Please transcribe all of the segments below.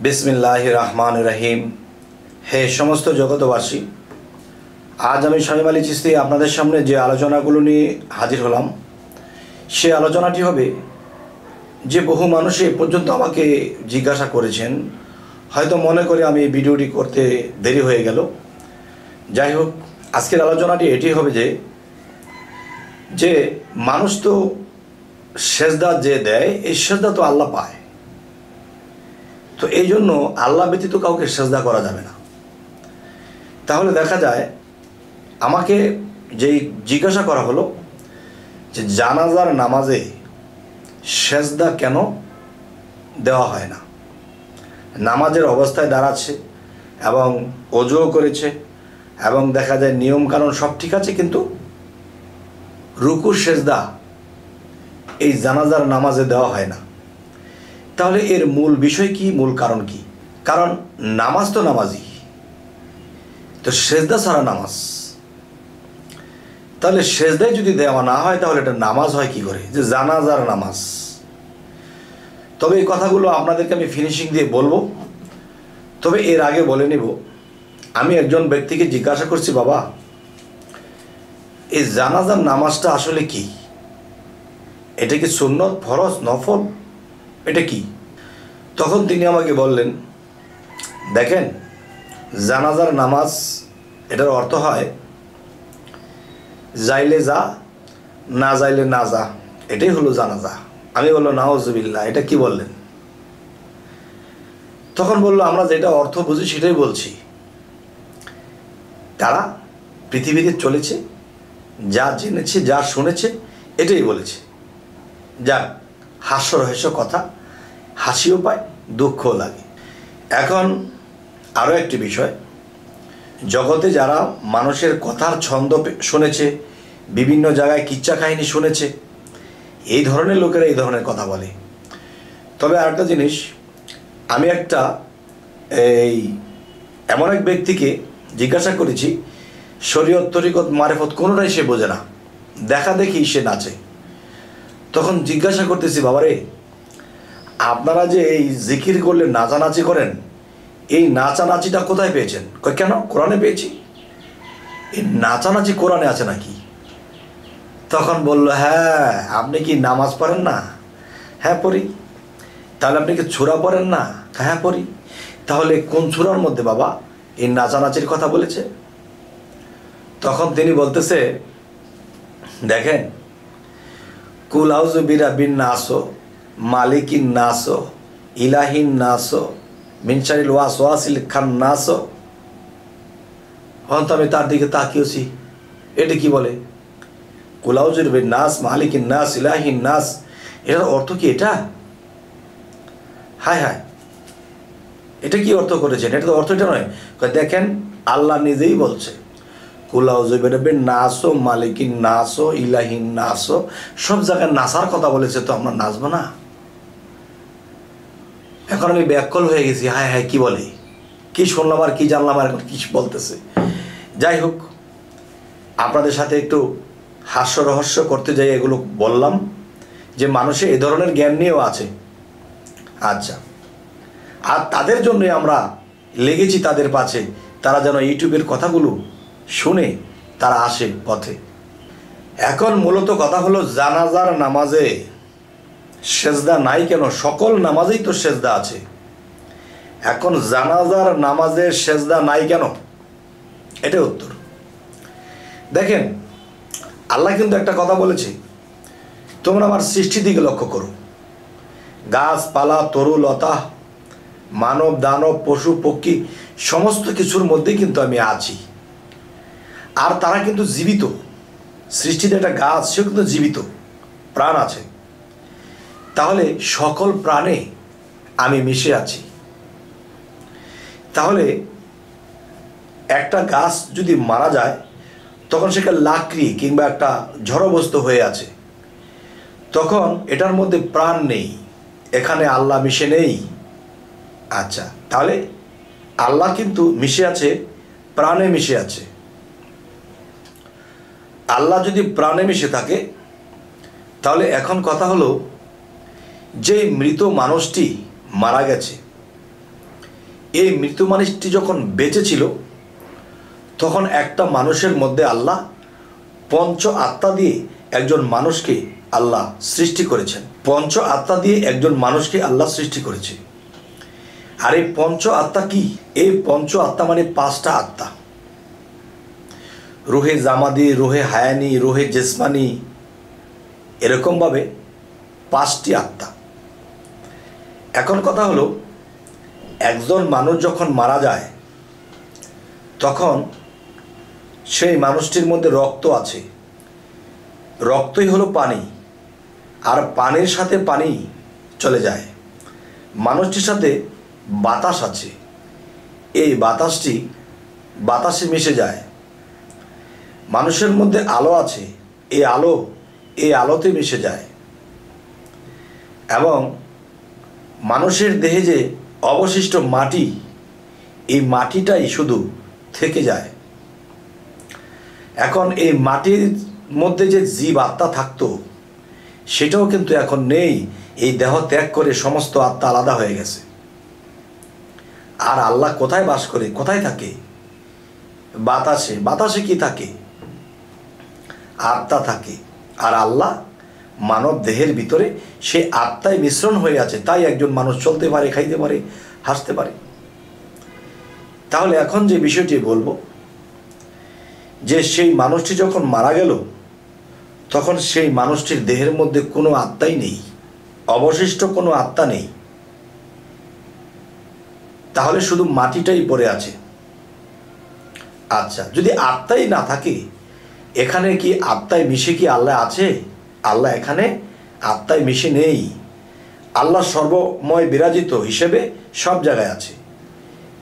বিসমিল্লাহির রহমানির রহিম। হে সমস্ত জগতবাসী, আজ আমি শামীম আলী চিশতি আপনাদের সামনে যে আলোচনাগুলো নিয়ে হাজির হলাম, সে আলোচনাটি হবে যে বহু মানুষ এ পর্যন্ত আমাকে জিজ্ঞাসা করেছেন, হয়তো মনে করে আমি এই ভিডিওটি করতে দেরি হয়ে গেল। যাই হোক, আজকের আলোচনাটি এটি হবে যে মানুষ তো সেজদা যে দেয়, এই সেজদা তো আল্লাহ পায়, তো এই জন্য আল্লাহ ব্যতীত কাউকে সেজদা করা যাবে না। তাহলে দেখা যায় আমাকে যেই জিজ্ঞাসা করা হলো যে জানাজার নামাজে সেজদা কেন দেওয়া হয় না। নামাজের অবস্থায় দাঁড়াচ্ছে এবং ওযুও করেছে এবং দেখা যায় নিয়মকানুন সব ঠিক আছে, কিন্তু রুকু সেজদা এই জানাজার নামাজে দেওয়া হয় না। তাহলে এর মূল বিষয় কি, মূল কারণ কি? কারণ নামাজ তো নামাজই, তো সেজদা ছাড়া নামাজ, তাহলে সেজদায় যদি দেওয়া না হয় তাহলে এটা নামাজ হয় কি করে, যে জানাজার নামাজ। তবে এই কথাগুলো আপনাদেরকে আমি ফিনিশিং দিয়ে বলবো। তবে এর আগে বলে নিব, আমি একজন ব্যক্তিকে জিজ্ঞাসা করছি, বাবা এই জানাজার নামাজটা আসলে কি? এটা কি সুন্নত, ফরজ, নফল, এটা কি? তখন তিনি আমাকে বললেন, দেখেন জানাজার নামাজ এটার অর্থ হয় যাইলে যা, না যাইলে না যা, এটাই হলো জানাজা। আমি বললো নাউজুবিল্লাহ, এটা কি বললেন? তখন বললো, আমরা যেটা অর্থ বুঝি সেটাই বলছি। তারা পৃথিবীতে চলেছে, যা জেনেছে, যা শুনেছে, এটাই বলেছে। যাক, হাস্যরহস্য কথা, হাসিও পায়, দুঃখও লাগে। এখন আরও একটি বিষয়, জগতে যারা মানুষের কথার ছন্দ শুনেছে, বিভিন্ন জায়গায় কিচ্ছা কাহিনী শুনেছে, এই ধরনের লোকেরা এই ধরনের কথা বলে। তবে আরেকটা জিনিস, আমি এমন এক ব্যক্তিকে জিজ্ঞাসা করেছি, শরীয়ত, তরিকত, মারেফত কোনোটাই সে বোঝে না, দেখা দেখি সে নাচে। তখন জিজ্ঞাসা করতেছি, বাবারে আপনারা যে এই জিকির করলে নাচানাচি করেন, এই নাচানাচিটা কোথায় পেয়েছেন? কেন? কোরআনে পেয়েছি। এই নাচানাচি কোরআনে আছে নাকি? তখন বলল, হ্যাঁ, আপনি কি নামাজ পড়েন না? হ্যাঁ পড়ি। তাহলে আপনি কি সূরা পড়েন না? হ্যাঁ পড়ি। তাহলে কোন সূরার মধ্যে বাবা এই নাচানাচির কথা বলেছে? তখন তিনি বলতেছে, দেখেন, কুল আউযু বিরাব্বিন নাস, মালিকিন নাস, ইলাহিন নাস, মিন শারিল ওয়াসওয়াসিল খান্নাস। তো আমি তার দিকে তাকিয়েছি, এটা কি বলে? কুল আউযু বিরাব্বিন নাস, মালিকিন নাস, ইলাহিন নাস, এটার অর্থ কি? এটা হায় হায়, এটা কি অর্থ করেছেন? এটা তো অর্থ এটা নয়। দেখেন, আল্লাহ নিজেই বলছে কুল আউযু বিরাব্বিন নাস, মালিকিন নাস, ইলাহিন নাস, সব জায়গায় নাসার কথা বলেছে, তো আমরা নাচবো না? এখন আমি ব্যাকল হয়ে গেছি, হায় হায়, কি বলে, কি শুনলাম আর কি জানলাম, আর কি বলতেছে। যাই হোক, আপনাদের সাথে একটু হাস্য রহস্য করতে যাই এগুলো বললাম, যে মানুষের এ ধরনের জ্ঞান নিয়েও আছে। আচ্ছা, আর তাদের জন্যই আমরা লেগেছি তাদের পাশে, তারা যেন ইউটিউবের কথাগুলো শুনে তারা আসে পথে। এখন মূলত কথা হলো, জানাজার নামাজে সেজদা নাই কেন? সকল নামাজেই তো সেজদা আছে। এখন জানাজার নামাজে সেজদা নাই কেন? এটাই উত্তর। দেখেন, আল্লাহ কিন্তু একটা কথা বলেছে, তোমরা আমার সৃষ্টির দিকে লক্ষ্য করো, গাছপালা, তরু লতা, মানব দানব, পশু পক্ষী, সমস্ত কিছুর মধ্যেই কিন্তু আমি আছি। আর তারা কিন্তু জীবিত। সৃষ্টিতে একটা গাছ, সেও কিন্তু জীবিত, প্রাণ আছে। তাহলে সকল প্রাণে আমি মিশে আছি। তাহলে একটা গাছ যদি মারা যায়, তখন সেটা লাকড়ি কিংবা একটা ঝড়বস্তু হয়ে আছে, তখন এটার মধ্যে প্রাণ নেই, এখানে আল্লাহ মিশে নেই। আচ্ছা, তাহলে আল্লাহ কিন্তু মিশে আছে, প্রাণে মিশে আছে। আল্লাহ যদি প্রাণে মিশে থাকে, তাহলে এখন কথা হলো, যে মৃত মানুষটি মারা গেছে, এই মৃত মানুষটি যখন বেঁচে ছিল তখন একটা মানুষের মধ্যে আল্লাহ পঞ্চ আত্মা দিয়ে একজন মানুষকে আল্লাহ সৃষ্টি করেছেন। পঞ্চ আত্মা দিয়ে একজন মানুষকে আল্লাহ সৃষ্টি করেছে। আর এই পঞ্চ আত্মা কি? এই পঞ্চ আত্মা মানে 5টা আত্মা, রুহে জামাদি, রুহে হায়ানি, রুহে জেসমানি, এরকমভাবে 5টি আত্মা। এখন কথা হলো, একজন মানুষ যখন মারা যায় তখন সেই মানুষটির মধ্যে রক্ত আছে, রক্তই হলো পানি, আর পানির সাথে পানি চলে যায়। মানুষটির সাথে বাতাস আছে, এই বাতাসটি বাতাসে মিশে যায়। মানুষের মধ্যে আলো আছে, এই আলোতে মিশে যায়। এবং মানুষের দেহে যে অবশিষ্ট মাটি, এই মাটিটাই শুধু থেকে যায়। এখন এই মাটির মধ্যে যে জীব আত্মা থাকতো সেটাও কিন্তু এখন নেই। এই দেহ ত্যাগ করে সমস্ত আত্মা আলাদা হয়ে গেছে। আর আল্লাহ কোথায় বাস করে, কোথায় থাকে? বাতাসে। বাতাসে কি থাকে? আত্মা থাকে। আর আল্লাহ মানব দেহের ভিতরে সে আত্মায় মিশ্রণ হয়ে আছে, তাই একজন মানুষ চলতে পারে, খাইতে পারে, হাসতে পারে। তাহলে এখন যে বিষয়টি বলবো, যে সেই মানুষটি যখন মারা গেল তখন সেই মানুষটির দেহের মধ্যে কোনো আত্মাই নেই, অবশিষ্ট কোনো আত্মা নেই। তাহলে শুধু মাটিটাই পড়ে আছে। আচ্ছা, যদি আত্মাই না থাকে, এখানে কি আত্মায় মিশে কি আল্লাহ আছে? আল্লাহ এখানে আত্মায় মিশে নেই। আল্লাহ সর্বময় বিরাজিত হিসেবে সব জায়গায় আছে,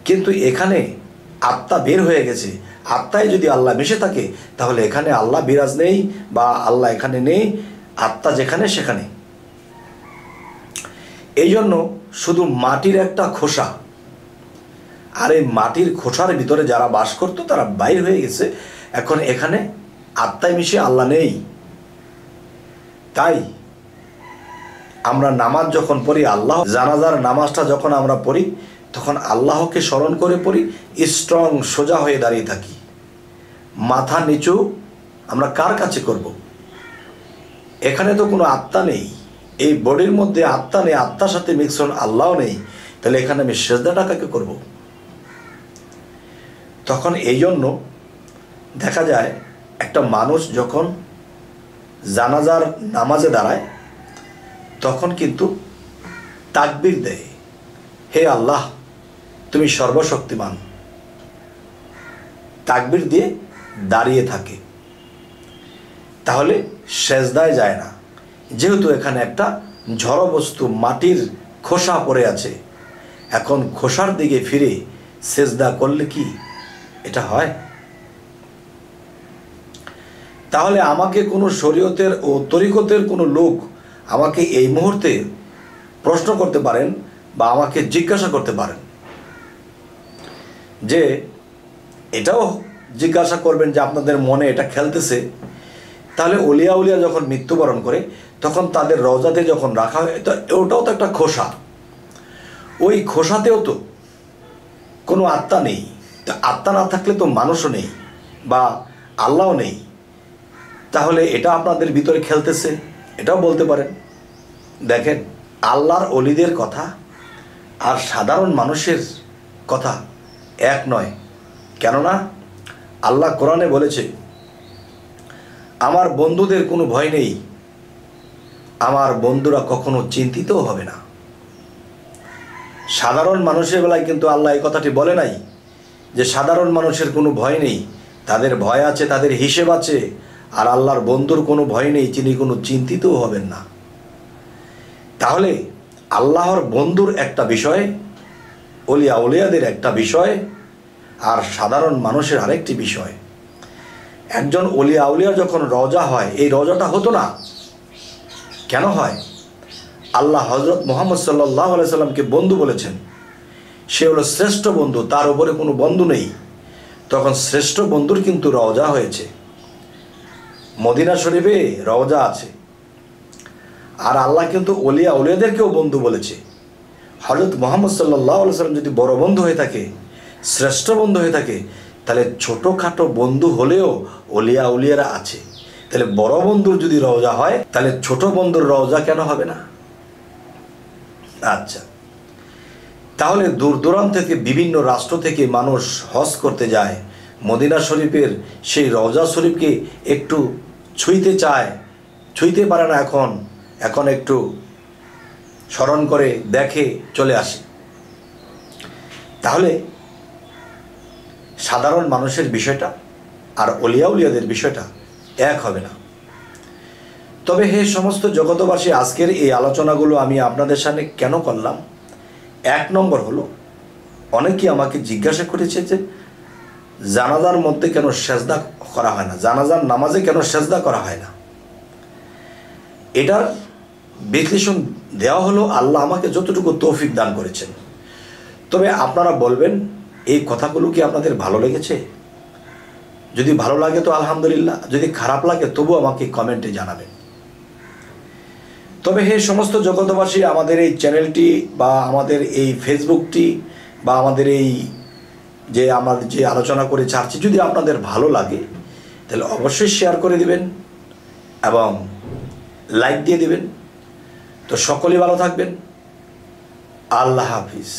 কিন্তু এখানে আত্মা বের হয়ে গেছে। আত্মায় যদি আল্লাহ মিশে থাকে তাহলে এখানে আল্লাহ বিরাজ নেই, বা আল্লাহ এখানে নেই, আত্মা যেখানে সেখানে। এই জন্য শুধু মাটির একটা খোসা, আর এই মাটির খোসার ভিতরে যারা বাস করতো তারা বাইর হয়ে গেছে। এখন এখানে আত্মায় মিশে আল্লাহ নেই। তাই আমরা নামাজ যখন পড়ি, আল্লাহ জানাজার নামাজটা যখন আমরা পড়ি তখন আল্লাহকে স্মরণ করে পড়ি, স্ট্রং সোজা হয়ে দাঁড়িয়ে থাকি, মাথা নিচু। আমরা কার কাছে করব? এখানে তো কোনো আত্মা নেই, এই বডির মধ্যে আত্মা নেই, আত্মার সাথে মিশ্রণ আল্লাহও নেই, তাহলে এখানে আমি সেজদাটা কাকে করব? তখন এই জন্য দেখা যায় একটা মানুষ যখন জানাজার নামাজে দাঁড়ায় তখন কিন্তু তাকবীর দেয়, হে আল্লাহ তুমি সর্বশক্তিমান, তাকবীর দিয়ে দাঁড়িয়ে থাকে। তাহলে সেজদায় যায় না, যেহেতু এখানে একটা ঝড় বস্তু মাটির খোসা পড়ে আছে। এখন খোসার দিকে ফিরে সেজদা করলে কি এটা হয়? তাহলে আমাকে কোনো শরীয়তের ও তরিকতের কোনো লোক আমাকে এই মুহূর্তে প্রশ্ন করতে পারেন বা আমাকে জিজ্ঞাসা করতে পারেন, যে এটাও জিজ্ঞাসা করবেন যে আপনাদের মনে এটা খেলতেছে, তাহলে ওলিয়া উলিয়া যখন মৃত্যুবরণ করে তখন তাদের রওজাতে যখন রাখা হয়, তো ওটাও তো একটা খোসা, ওই খোসাতেও তো কোনো আত্মা নেই। তো আত্মা না থাকলে তো মানুষও নেই বা আল্লাহও নেই। তাহলে এটা আপনাদের ভিতরে খেলতেছে, এটাও বলতে পারেন। দেখেন, আল্লাহর অলিদের কথা আর সাধারণ মানুষের কথা এক নয়। কেননা আল্লাহ কোরআনে বলেছে, আমার বন্ধুদের কোনো ভয় নেই, আমার বন্ধুরা কখনো চিন্তিতও হবে না। সাধারণ মানুষের বেলায় কিন্তু আল্লাহ এই কথাটি বলে নাই যে সাধারণ মানুষের কোনো ভয় নেই, তাদের ভয় আছে, তাদের হিসেব আছে। আর আল্লাহর বন্ধুর কোনো ভয় নেই, তিনি কোনো চিন্তিতও হবেন না। তাহলে আল্লাহর বন্ধুর একটা বিষয়, ওলিয়া উলিয়াদের একটা বিষয়, আর সাধারণ মানুষের আরেকটি বিষয়। একজন ওলিয়া উলিয়া যখন রওজা হয়, এই রওজাটা হতো না। কেন হয়? আল্লাহ হজরত মুহাম্মদ সাল্লাল্লাহু আলাইহি সাল্লামকে বন্ধু বলেছেন, সে হলো শ্রেষ্ঠ বন্ধু, তার উপরে কোনো বন্ধু নেই। তখন শ্রেষ্ঠ বন্ধুর কিন্তু রওজা হয়েছে, মদিনা শরীফে রওজা আছে। আর আল্লাহ কিন্তু ওলিয়া উলিয়াদেরকেও বন্ধু বলেছে। হযরত মুহাম্মদ সাল্লাল্লাহু আলাইহি ওয়াসাল্লাম যদি বড় বন্ধু হয়ে থাকে, শ্রেষ্ঠ বন্ধু হয়ে থাকে, তাহলে ছোটোখাটো বন্ধু হলেও অলিয়া উলিয়ারা আছে। তাহলে বড় বন্ধুর যদি রওজা হয়, তাহলে ছোট বন্ধুর রওজা কেন হবে না? আচ্ছা, তাহলে দূর দূরান্ত থেকে বিভিন্ন রাষ্ট্র থেকে মানুষ হজ করতে যায়, মদিনা শরীফের সেই রওজা শরীফকে একটু ছুঁইতে চায়, ছুঁইতে পারে না, এখন একটু স্মরণ করে দেখে চলে আসে। তাহলে সাধারণ মানুষের বিষয়টা আর অলিয়া উলিয়াদের বিষয়টা এক হবে না। তবে হে সমস্ত জগতবাসী, আজকের এই আলোচনাগুলো আমি আপনাদের সামনে কেন করলাম? এক নম্বর হলো, অনেকেই আমাকে জিজ্ঞাসা করেছে যে জানাজার মধ্যে কেন সেজদা করা হয় না, জানাজার নামাজে কেন সেজদা করা হয় না। এটার বিশ্লেষণ দেওয়া হলো আল্লাহ আমাকে যতটুকু তৌফিক দান করেছেন। তবে আপনারা বলবেন এই কথাগুলো কি আপনাদের ভালো লেগেছে? যদি ভালো লাগে তো আলহামদুলিল্লাহ, যদি খারাপ লাগে তবু আমাকে কমেন্টে জানাবেন। তবে হে সমস্ত জগতবাসী, আমাদের এই চ্যানেলটি বা আমাদের এই ফেসবুকটি বা আমাদের এই আমাদের যে আলোচনা করে ছাড়ছি, যদি আপনাদের ভালো লাগে তাহলে অবশ্যই শেয়ার করে দিবেন এবং লাইক দিয়ে দিবেন। তো সকলেই ভালো থাকবেন। আল্লাহ হাফিজ।